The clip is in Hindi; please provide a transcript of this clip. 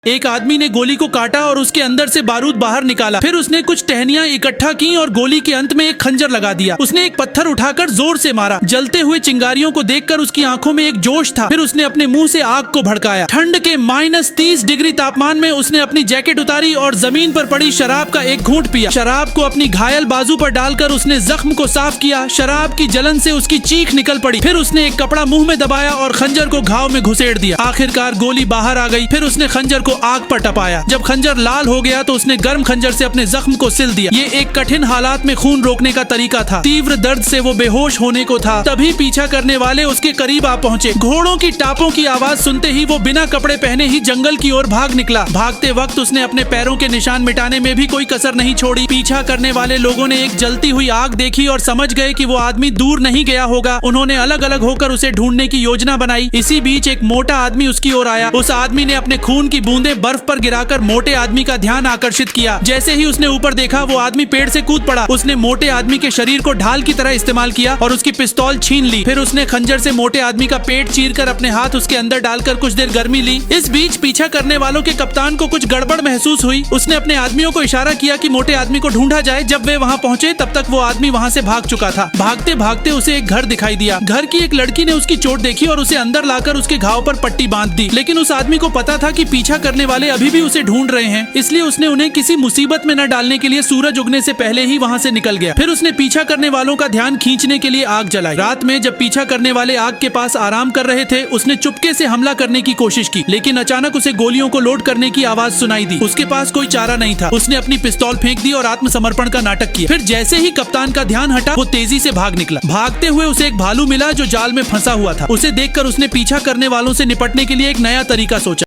एक आदमी ने गोली को काटा और उसके अंदर से बारूद बाहर निकाला। फिर उसने कुछ टहनियां इकट्ठा की और गोली के अंत में एक खंजर लगा दिया। उसने एक पत्थर उठाकर जोर से मारा। जलते हुए चिंगारियों को देखकर उसकी आंखों में एक जोश था। फिर उसने अपने मुंह से आग को भड़काया। ठंड के -30 डिग्री तापमान में उसने अपनी जैकेट उतारी और जमीन पर पड़ी शराब का एक घूंट पिया। शराब को अपनी घायल बाजू पर डालकर उसने जख्म को साफ किया। शराब की जलन से उसकी चीख निकल पड़ी। फिर उसने एक कपड़ा मुंह में दबाया और खंजर को घाव में घुसेड़ दिया। आखिरकार गोली बाहर आ गई। फिर उसने खंजर को आग पर टपाया। जब खंजर लाल हो गया तो उसने गर्म खंजर से अपने जख्म को सिल दिया। ये एक कठिन हालात में खून रोकने का तरीका था। तीव्र दर्द से वो बेहोश होने को था। तभी पीछा करने वाले उसके करीब आ पहुंचे। घोड़ों की टापों की आवाज सुनते ही वो बिना कपड़े पहने ही जंगल की ओर भाग निकला। भागते वक्त उसने अपने पैरों के निशान मिटाने में भी कोई कसर नहीं छोड़ी। पीछा करने वाले लोगों ने एक जलती हुई आग देखी और समझ गए कि वो आदमी दूर नहीं गया होगा। उन्होंने अलग अलग होकर उसे ढूंढने की योजना बनाई। इसी बीच एक मोटा आदमी उसकी ओर आया। उस आदमी ने अपने खून की बूंदें बर्फ पर गिराकर मोटे आदमी का ध्यान आकर्षित किया। जैसे ही उसने ऊपर देखा वो आदमी पेड़ से कूद पड़ा। उसने मोटे आदमी के शरीर को ढाल की तरह इस्तेमाल किया और उसकी पिस्तौल छीन ली। फिर उसने खंजर से मोटे आदमी का पेट चीरकर अपने हाथ उसके अंदर डालकर कुछ देर गर्मी ली। इस बीच पीछा करने वालों के कप्तान को कुछ गड़बड़ महसूस हुई। उसने अपने आदमियों को इशारा किया कि मोटे आदमी को ढूंढा जाए। जब वे वहां पहुंचे तब तक वो आदमी वहां से भाग चुका था। भागते भागते उसे एक घर दिखाई दिया। घर की एक लड़की ने उसकी चोट देखी और उसे अंदर लाकर उसके घाव पर पट्टी बांध दी। लेकिन उस आदमी को पता था कि पीछा करने वाले अभी भी उसे ढूंढ रहे हैं, इसलिए उसने उन्हें किसी मुसीबत में न डालने के लिए सूरज उगने से पहले ही वहां से निकल गया। फिर उसने पीछा करने वालों का ध्यान खींचने के लिए आग जलाई। रात में जब पीछा करने वाले आग के पास आराम कर रहे थे, उसने चुपके से हमला करने की कोशिश की। लेकिन अचानक उसे गोलियों को लोड करने की आवाज सुनाई दी। उसके पास कोई चारा नहीं था। उसने अपनी पिस्तौल फेंक दी और आत्मसमर्पण का नाटक किया। फिर जैसे ही कप्तान का ध्यान हटा, वो तेजी से भाग निकला। भागते हुए उसे एक भालू मिला जो जाल में फंसा हुआ था। उसे देखकर उसने पीछा करने वालों से निपटने के लिए एक नया तरीका सोचा।